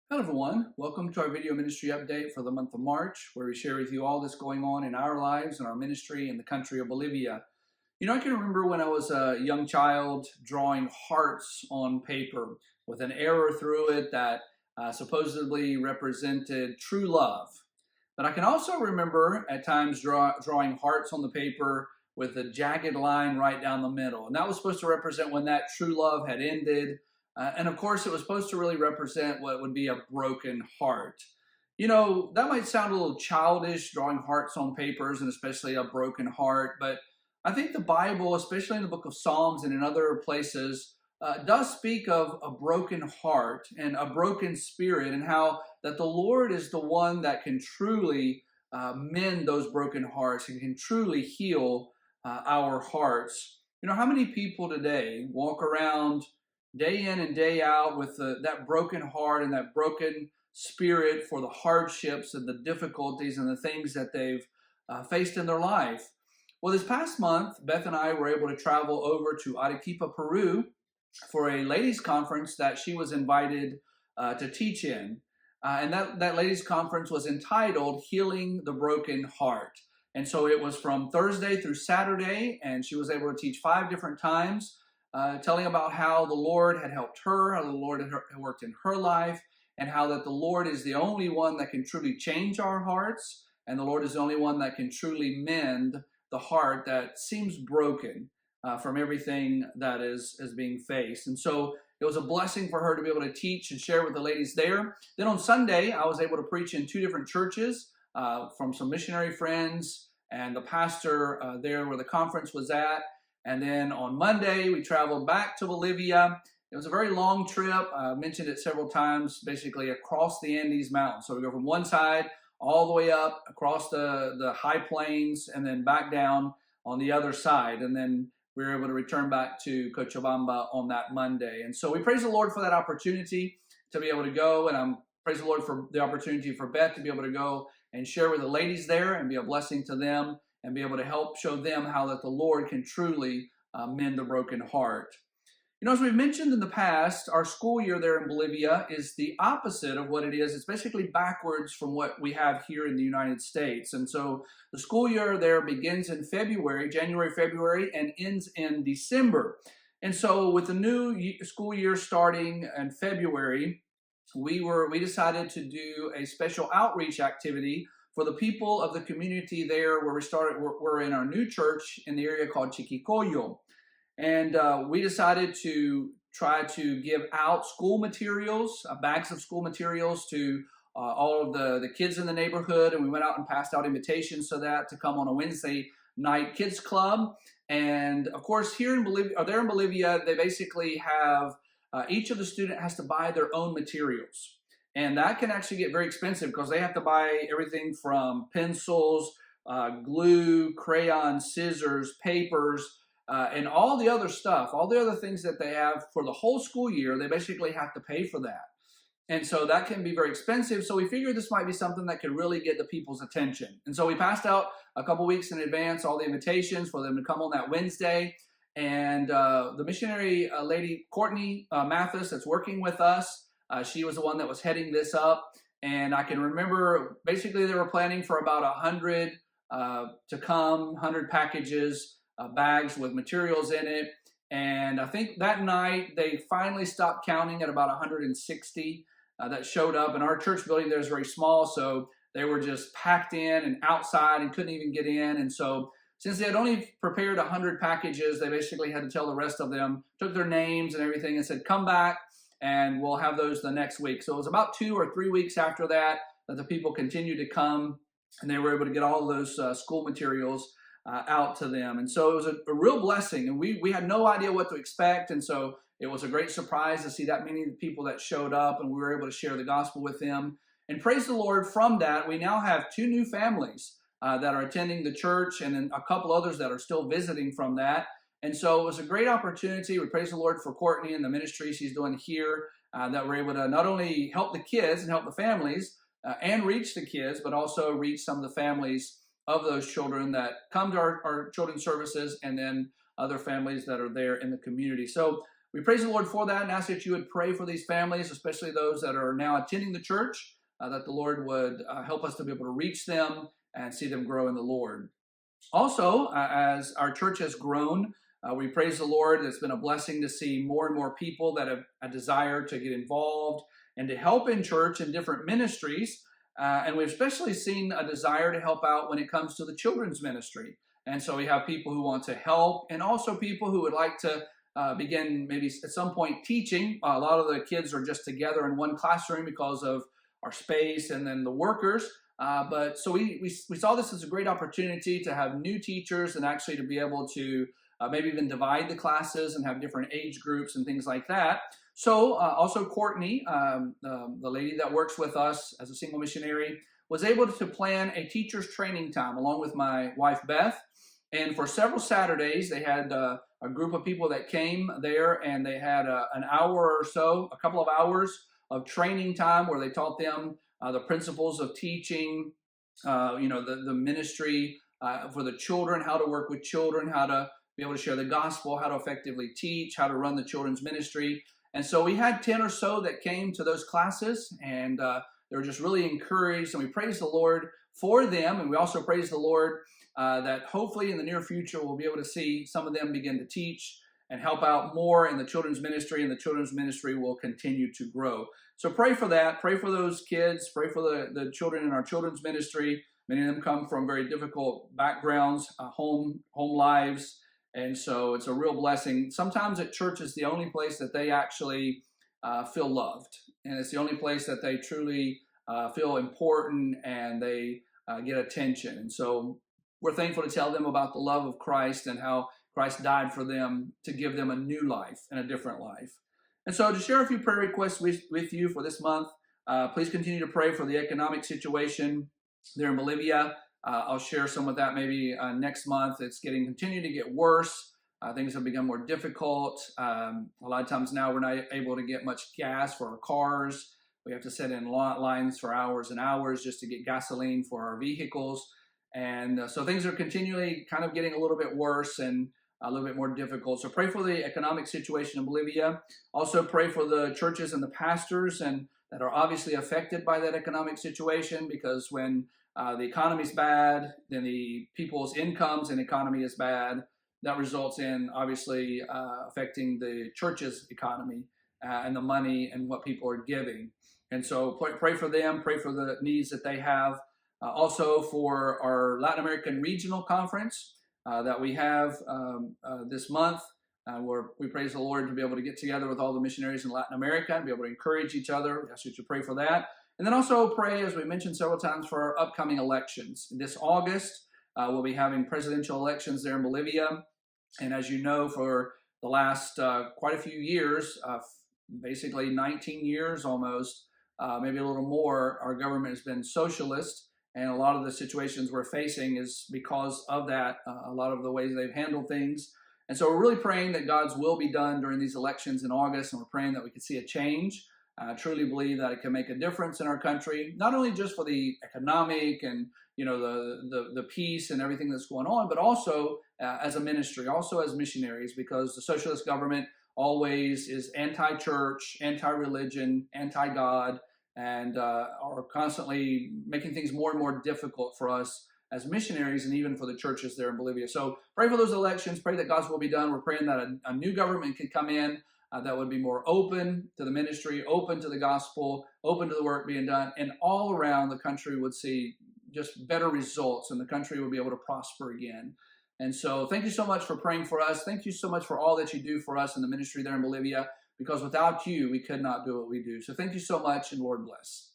Hello everyone, welcome to our video ministry update for the month of March, where we share with you all that's going on in our lives and our ministry in the country of Bolivia. I can remember when I was a young child drawing hearts on paper with an arrow through it that supposedly represented true love. But I can also remember at times drawing hearts on the paper with a jagged line right down the middle. And that was supposed to represent when that true love had ended. And of course, it was supposed to really represent what would be a broken heart. That might sound a little childish, drawing hearts on papers and especially a broken heart, but I think the Bible, especially in the book of Psalms and in other places, does speak of a broken heart and a broken spirit, and how that the Lord is the one that can truly mend those broken hearts and can truly heal our hearts. How many people today walk around day in and day out with that broken heart and that broken spirit for the hardships and the difficulties and the things that they've faced in their life? Well, this past month, Beth and I were able to travel over to Arequipa, Peru for a ladies' conference that she was invited to teach in. And that ladies' conference was entitled Healing the Broken Heart. And so it was from Thursday through Saturday, and she was able to teach 5 different times, telling about how the Lord had helped her, how the Lord had worked in her life, and how that the Lord is the only one that can truly change our hearts, and the Lord is the only one that can truly mend the heart that seems broken from everything that is being faced. And so it was a blessing for her to be able to teach and share with the ladies there. Then on Sunday, I was able to preach in 2 different churches from some missionary friends and the pastor there where the conference was at. And then on Monday, we traveled back to Bolivia. It was a very long trip. I mentioned it several times, basically across the Andes Mountains. So we go from one side all the way up across the high plains and then back down on the other side. And then we were able to return back to Cochabamba on that Monday. And so we praise the Lord for that opportunity to be able to go. And I'm praise the Lord for the opportunity for Beth to be able to go and share with the ladies there and be a blessing to them and be able to help show them how that the Lord can truly mend the broken heart. As we've mentioned in the past, our school year there in Bolivia is the opposite of what it is. It's basically backwards from what we have here in the United States. And so the school year there begins in January, February, and ends in December. And so with the new school year starting in February, we decided to do a special outreach activity for the people of the community there where we're in our new church in the area called Chiquicoyo. And we decided to try to give out school materials, bags of school materials to all of the kids in the neighborhood. And we went out and passed out invitations to come on a Wednesday night kids club. And of course, here in Bolivia, they basically have each of the student has to buy their own materials. And that can actually get very expensive because they have to buy everything from pencils, glue, crayons, scissors, papers, and all the other stuff, all the other things that they have for the whole school year. They basically have to pay for that. And so that can be very expensive. So we figured this might be something that could really get the people's attention. And so we passed out a couple weeks in advance all the invitations for them to come on that Wednesday. And the missionary lady, Courtney Mathis, that's working with us, she was the one that was heading this up. And I can remember basically they were planning for about 100 to come, 100 packages, bags with materials in it. And I think that night they finally stopped counting at about 160 that showed up. And our church building there is very small, so they were just packed in and outside and couldn't even get in. And so since they had only prepared 100 packages, they basically had to tell the rest of them, took their names and everything and said, come back and we'll have those the next week. So it was about 2 or 3 weeks after that the people continued to come, and they were able to get all of those school materials out to them. And so it was a real blessing, and we had no idea what to expect. And so it was a great surprise to see that many people that showed up, and we were able to share the gospel with them. And praise the Lord, from that, we now have 2 new families that are attending the church, and then a couple others that are still visiting from that. And so it was a great opportunity. We praise the Lord for Courtney and the ministry she's doing here, that we're able to not only help the kids and help the families and reach the kids, but also reach some of the families of those children that come to our children's services, and then other families that are there in the community. So we praise the Lord for that and ask that you would pray for these families, especially those that are now attending the church, that the Lord would help us to be able to reach them and see them grow in the Lord. Also, as our church has grown, we praise the Lord. It's been a blessing to see more and more people that have a desire to get involved and to help in church in different ministries. And we've especially seen a desire to help out when it comes to the children's ministry. And so we have people who want to help, and also people who would like to begin maybe at some point teaching. A lot of the kids are just together in one classroom because of our space and then the workers. But so we saw this as a great opportunity to have new teachers and actually to be able to maybe even divide the classes and have different age groups and things like that. So also Courtney, the lady that works with us as a single missionary, was able to plan a teacher's training time along with my wife Beth. And for several Saturdays, they had a group of people that came there, and they had an hour or so, a couple of hours of training time where they taught them the principles of teaching, the ministry for the children, how to work with children, how to be able to share the gospel, how to effectively teach, how to run the children's ministry. And so we had 10 or so that came to those classes, and they were just really encouraged, and we praise the Lord for them. And we also praise the Lord that hopefully in the near future we'll be able to see some of them begin to teach and help out more in the children's ministry, and the children's ministry will continue to grow. So pray for that. Pray for those kids. Pray for the children in our children's ministry. Many of them come from very difficult backgrounds, home lives, and so it's a real blessing. Sometimes at church is the only place that they actually feel loved, and it's the only place that they truly feel important and they get attention. And so we're thankful to tell them about the love of Christ and how Christ died for them to give them a new life and a different life. And so to share a few prayer requests with you for this month, please continue to pray for the economic situation there in Bolivia. I'll share some of that maybe next month. It's continue to get worse. Things have become more difficult. A lot of times now we're not able to get much gas for our cars. We have to sit in lines for hours and hours just to get gasoline for our vehicles. And so things are continually kind of getting a little bit worse and a little bit more difficult. So pray for the economic situation in Bolivia. Also pray for the churches and the pastors and that are obviously affected by that economic situation, because when the economy is bad, then the people's incomes and economy is bad. That results in obviously affecting the church's economy and the money and what people are giving. And so pray for them, pray for the needs that they have. Also for our Latin American Regional Conference that we have this month, where we praise the Lord to be able to get together with all the missionaries in Latin America and be able to encourage each other. We ask you to pray for that. And then also pray, as we mentioned several times, for our upcoming elections. This August, we'll be having presidential elections there in Bolivia. And as you know, for the last quite a few years, basically 19 years almost, maybe a little more, our government has been socialist. And a lot of the situations we're facing is because of that, a lot of the ways they've handled things. And so we're really praying that God's will be done during these elections in August, and we're praying that we can see a change. I truly believe that it can make a difference in our country, not only just for the economic and the peace and everything that's going on, but also as a ministry, also as missionaries, because the socialist government always is anti-church, anti-religion, anti-God, and are constantly making things more and more difficult for us as missionaries and even for the churches there in Bolivia. So pray for those elections, pray that God's will be done. We're praying that a new government could come in that would be more open to the ministry, open to the gospel, open to the work being done, and all around the country would see just better results, and the country would be able to prosper again. And so thank you so much for praying for us. Thank you so much for all that you do for us in the ministry there in Bolivia, because without you, we could not do what we do. So thank you so much, and Lord bless.